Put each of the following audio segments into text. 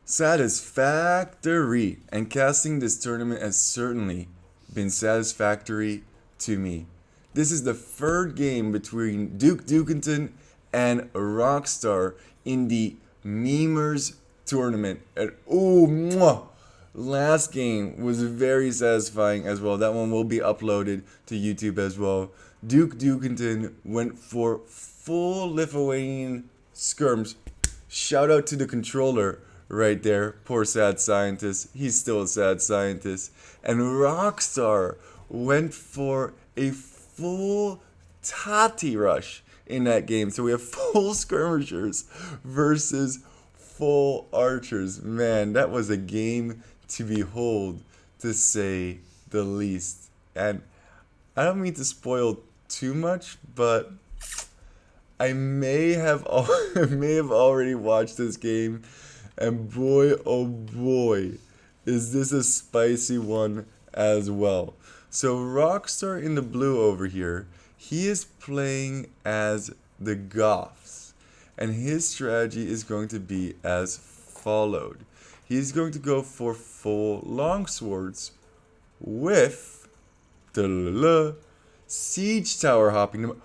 Satisfactory. And casting this tournament has certainly been satisfactory to me. This is the third game between Dukeington and Rockstar in the Memers tournament. And oh, mwah, last game was very satisfying as well. That one will be uploaded to YouTube as well. Dukeington went for full Lithuanian skirms. Shout out to the controller right there. Poor sad scientist. He's still a sad scientist. And Rockstar went for a full Tati rush in that game. So we have full skirmishers versus full archers. Man, that was a game to behold, to say the least. And I don't mean to spoil too much, but I may have already watched this game, and boy, oh boy, is this a spicy one as well. So Rockstar in the blue over here, he is playing as the Goths, and his strategy is going to be as followed. He's going to go for full Longswords with siege tower hopping.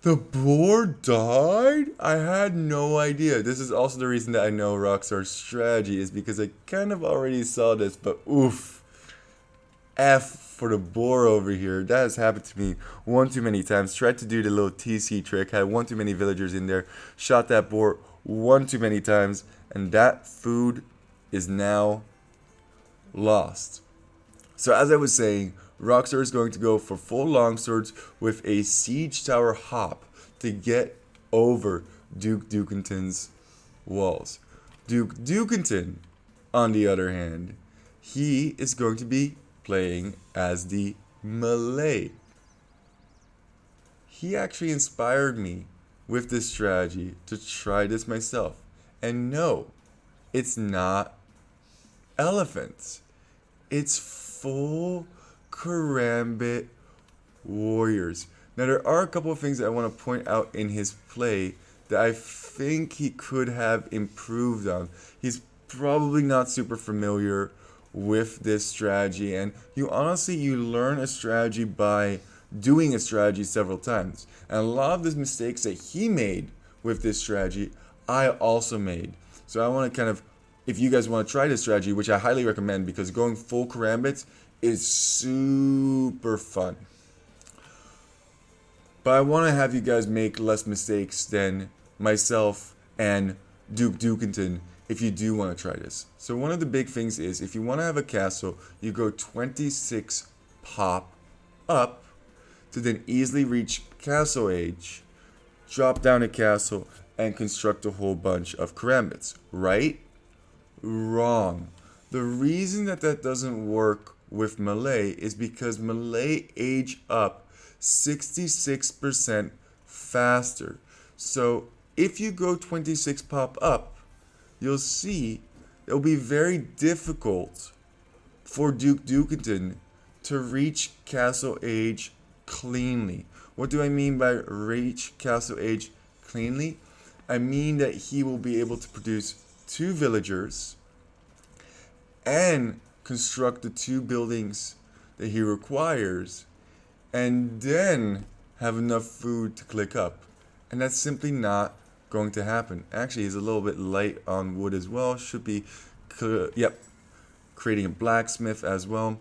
The board died? I had no idea. This is also the reason that I know Rockstar's strategy is because I kind of already saw this, but oof. F for the boar over here. That has happened to me one too many times. Tried to do the little TC trick, had one too many villagers in there, shot that boar one too many times, and that food is now lost. So as I was saying, Rockstar is going to go for full longswords with a siege tower hop to get over Dukeington's walls. Dukeington, on the other hand, he is going to be playing as the Malay. He actually inspired me with this strategy to try this myself. And no, it's not elephants. It's full Karambit warriors. Now there are a couple of things that I want to point out in his play that I think he could have improved on. He's probably not super familiar with this strategy, and you learn a strategy by doing a strategy several times. And a lot of the mistakes that he made with this strategy, I also made. So I want to kind of, if you guys want to try this strategy, which I highly recommend because going full Karambits is super fun. But I want to have you guys make less mistakes than myself and Dukeington if you do want to try this. So one of the big things is if you want to have a castle, you go 26 pop up to then easily reach castle age, drop down a castle, and construct a whole bunch of Karambits. Right? Wrong. The reason that doesn't work with Malay is because Malay age up 66% faster. So if you go 26 pop up, you'll see it'll be very difficult for Dukeington to reach castle age cleanly. What do I mean by reach castle age cleanly? I mean that he will be able to produce 2 villagers and construct the 2 buildings that he requires, and then have enough food to click up. And that's simply not going to happen. Actually, he's a little bit light on wood as well. Should be, creating a blacksmith as well.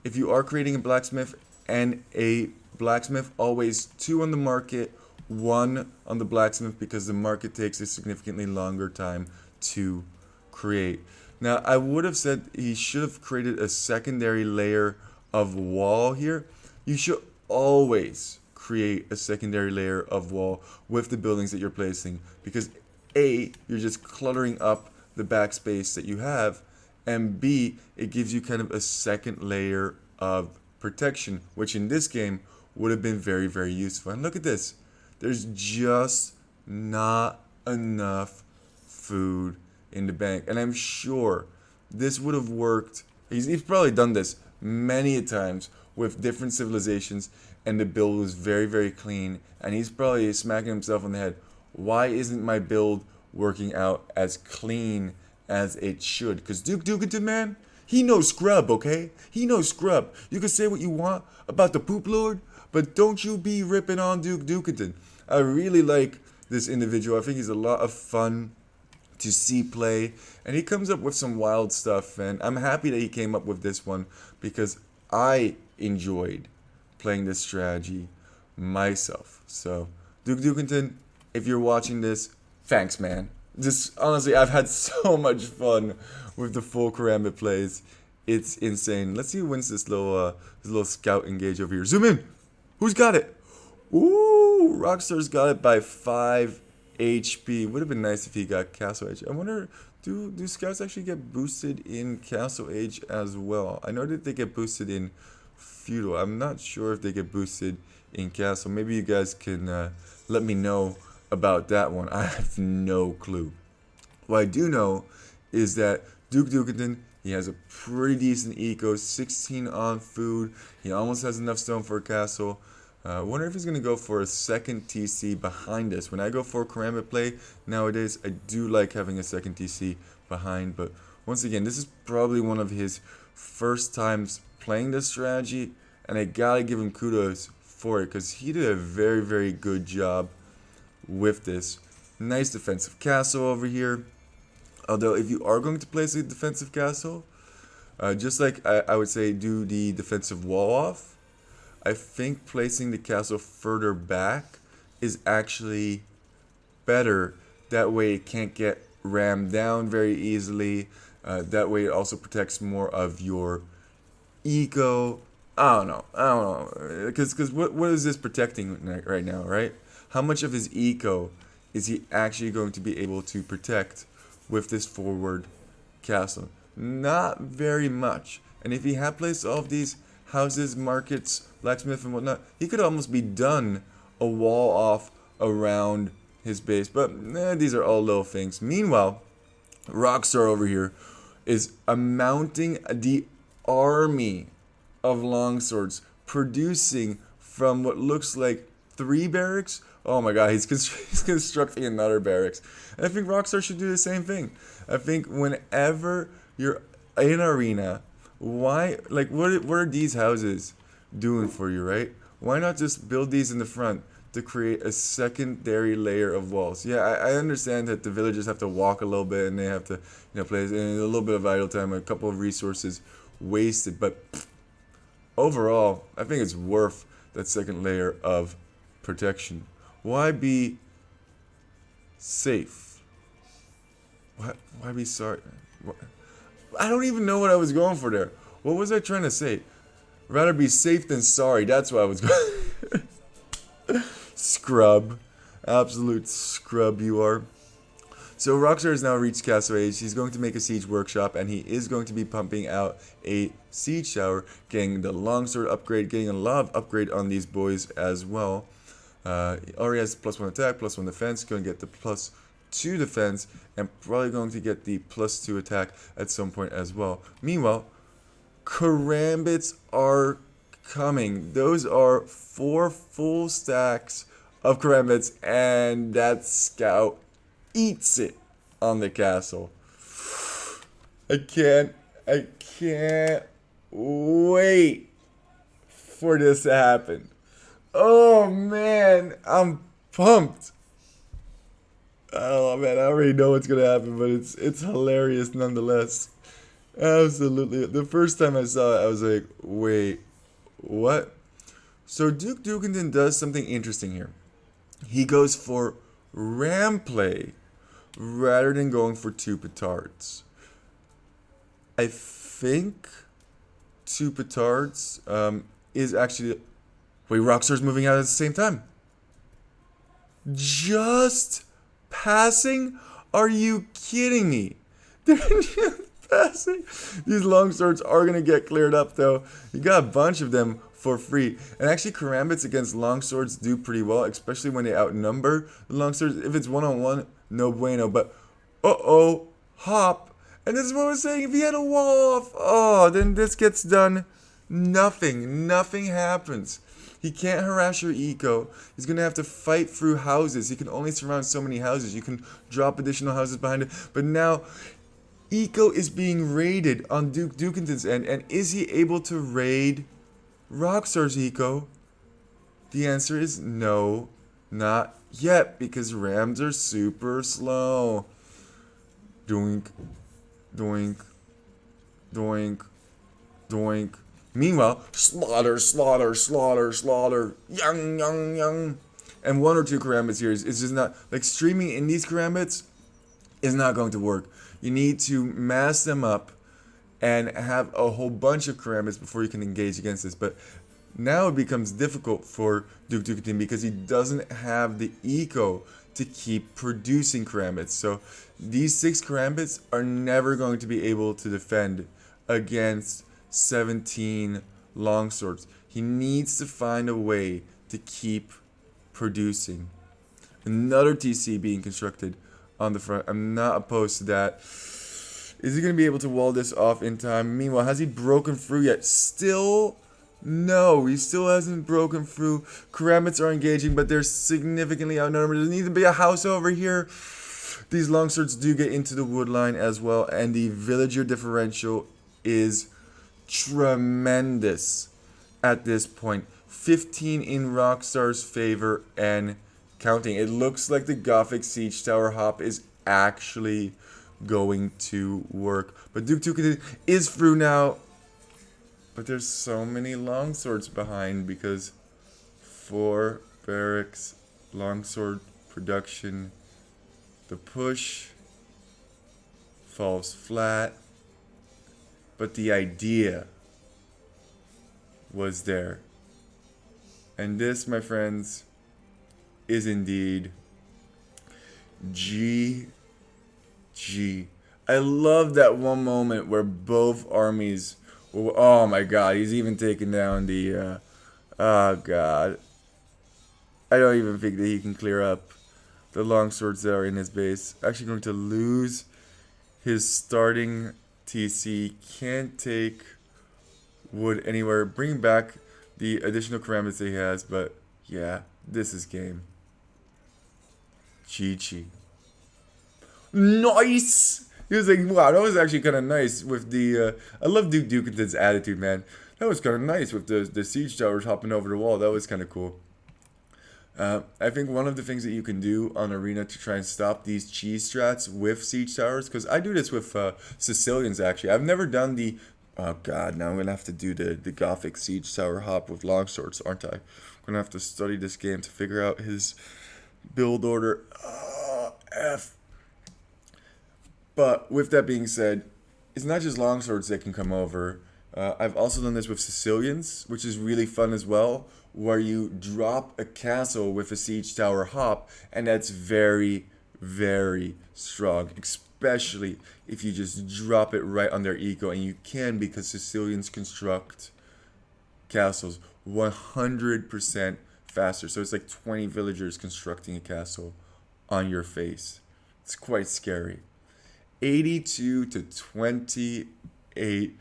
If you are creating a blacksmith and a blacksmith, always 2 on the market, 1 on the blacksmith, because the market takes a significantly longer time to create. Now, I would have said he should have created a secondary layer of wall here. You should always create a secondary layer of wall with the buildings that you're placing, because A, you're just cluttering up the backspace that you have, and B, it gives you kind of a second layer of protection, which in this game would have been very, very useful. And look at this. There's just not enough food in the bank. And I'm sure this would have worked. He's probably done this many times with different civilizations, and the build was very, very clean. And he's probably smacking himself on the head. Why isn't my build working out as clean as it should. Because Duke Dukeington, man, he knows scrub, okay? He knows scrub. You can say what you want about the poop lord, but don't you be ripping on Duke Dukeington. I really like this individual. I think he's a lot of fun to see play, and he comes up with some wild stuff, and I'm happy that he came up with this one because I enjoyed playing this strategy myself. So Duke Dukeington, if you're watching this, thanks, man. Just honestly, I've had so much fun with the full Karambit plays. It's insane. Let's see who wins this little scout engage over here. Zoom in. Who's got it? Ooh, Rockstar's got it by 5 HP. Would have been nice if he got Castle Age. I wonder, do scouts actually get boosted in Castle Age as well? I know that they get boosted in Feudal. I'm not sure if they get boosted in Castle. Maybe you guys can let me know about that one. I have no clue. What I do know is that Duke Dukeington, he has a pretty decent eco, 16 on food. He almost has enough stone for a castle. I wonder if he's going to go for a second TC behind us. When I go for Karambit play nowadays, I do like having a second TC behind. But once again, this is probably one of his first times playing this strategy. And I got to give him kudos for it because he did a very, very good job with this. Nice defensive castle over here. Although if you are going to place a defensive castle, just like I would say do the defensive wall off, I think placing the castle further back is actually better. That way it can't get rammed down very easily. That way it also protects more of your eco. I don't know. Because what is this protecting right now, right? How much of his eco is he actually going to be able to protect with this forward castle? Not very much. And if he had placed all of these houses, markets, blacksmith and whatnot, he could almost be done a wall off around his base. But these are all little things. Meanwhile, Rockstar over here is mounting the army of longswords, producing from what looks like 3 barracks. Oh my god, he's constructing another barracks. And I think Rockstar should do the same thing. I think whenever you're in arena, why, like, what are these houses doing for you, right? Why not just build these in the front to create a secondary layer of walls? Yeah, I understand that the villagers have to walk a little bit and they have to, play and a little bit of idle time, a couple of resources wasted, but overall, I think it's worth that second layer of protection. Why be safe? Why be sorry? I don't even know what I was going for there. What was I trying to say? Rather be safe than sorry. That's what I was going. Scrub. Absolute scrub you are. So Rockstar has now reached Castle Age. He's going to make a siege workshop, and he is going to be pumping out a siege tower, getting the longsword upgrade, getting a lot of upgrade on these boys as well. He already has +1 attack, +1 defense, going to get the +2 defense, and probably going to get the +2 attack at some point as well. Meanwhile, Karambits are coming. Those are 4 full stacks of Karambits, and that scout eats it on the castle. I can't wait for this to happen. Oh man, I'm pumped. Oh man, I already know what's gonna happen, but it's hilarious nonetheless. Absolutely. The first time I saw it, I was like, wait, what? So Duke Dukeington does something interesting here. He goes for ram play rather than going for 2 petards. I think 2 petards is actually... Wait, Rockstar's moving out at the same time. Just passing? Are you kidding me? They're just passing. These longswords are going to get cleared up, though. You got a bunch of them for free. And actually, Karambits against longswords do pretty well, especially when they outnumber the longswords. If it's one-on-one, no bueno. But, uh-oh, hop. And this is what I was saying. If he had a wall off, oh, then this gets done. Nothing happens. He can't harass your eco. He's going to have to fight through houses. He can only surround so many houses. You can drop additional houses behind it. But now, eco is being raided on Dukeington's end. And is he able to raid Rockstar's eco? The answer is no, not yet, because Rams are super slow. Doink, doink, doink, doink. Meanwhile, slaughter, slaughter, slaughter, slaughter, young, young, young. And one or two Karambits here is just not, like, streaming in these Karambits is not going to work. You need to mass them up and have a whole bunch of Karambits before you can engage against this. But now it becomes difficult for Dukeington because he doesn't have the eco to keep producing Karambits. So these 6 Karambits are never going to be able to defend against 17 Longswords. He needs to find a way to keep producing. Another TC being constructed on the front. I'm not opposed to that. Is he going to be able to wall this off in time? Meanwhile, has he broken through yet? Still, no. He still hasn't broken through. Karambits are engaging, but they're significantly outnumbered. There needs to be a house over here. These Longswords do get into the wood line as well, and the villager differential is tremendous at this point. 15 in Rockstar's favor and counting. It looks like the Gothic Siege Tower hop is actually going to work. But Dukeington is through now. But there's so many Longswords behind because 4 barracks, Longsword production. The push falls flat. But the idea was there. And this, my friends, is indeed GG. I love that one moment where both armies were, oh my god, he's even taken down the, oh god. I don't even think that he can clear up the Longswords that are in his base. Actually going to lose his starting TC. Can't take wood anywhere. Bring back the additional Karambits that he has, but yeah, this is game. GG. Nice! He was like, wow, that was actually kind of nice with the, I love Dukeington's attitude, man. That was kind of nice with the siege towers hopping over the wall. That was kind of cool. I think one of the things that you can do on Arena to try and stop these cheese strats with siege towers, because I do this with Sicilians actually. I've never done the, oh god, now I'm going to have to do the Gothic siege tower hop with Longswords, aren't I? I'm going to have to study this game to figure out his build order. Oh, F. But with that being said, it's not just Longswords that can come over. I've also done this with Sicilians, which is really fun as well, where you drop a castle with a siege tower hop, and that's very, very strong, especially if you just drop it right on their eco, and you can because Sicilians construct castles 100% faster. So it's like 20 villagers constructing a castle on your face. It's quite scary. 82 to 28.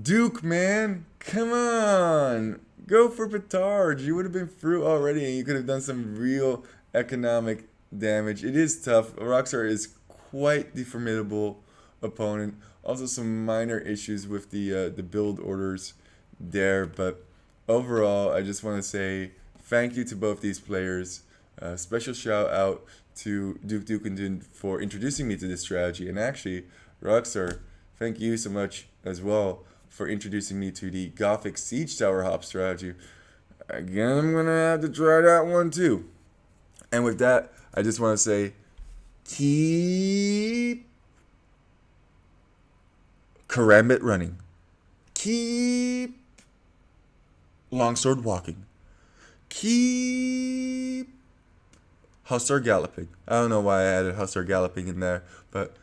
Duke, man, come on. Go for Petard. You would have been through already and you could have done some real economic damage. It is tough. Rockstar is quite the formidable opponent. Also some minor issues with the build orders there. But overall, I just want to say thank you to both these players. Special shout out to Dukeington for introducing me to this strategy. And actually, Rockstar, thank you so much as well for introducing me to the Gothic Siege Tower Hop strategy. Again, I'm going to have to try that one too. And with that, I just want to say, keep Karambit running. Keep Longsword walking. Keep Hussar galloping. I don't know why I added Hussar galloping in there, but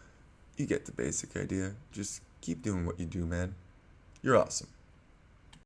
you get the basic idea. Just keep doing what you do, man. You're awesome.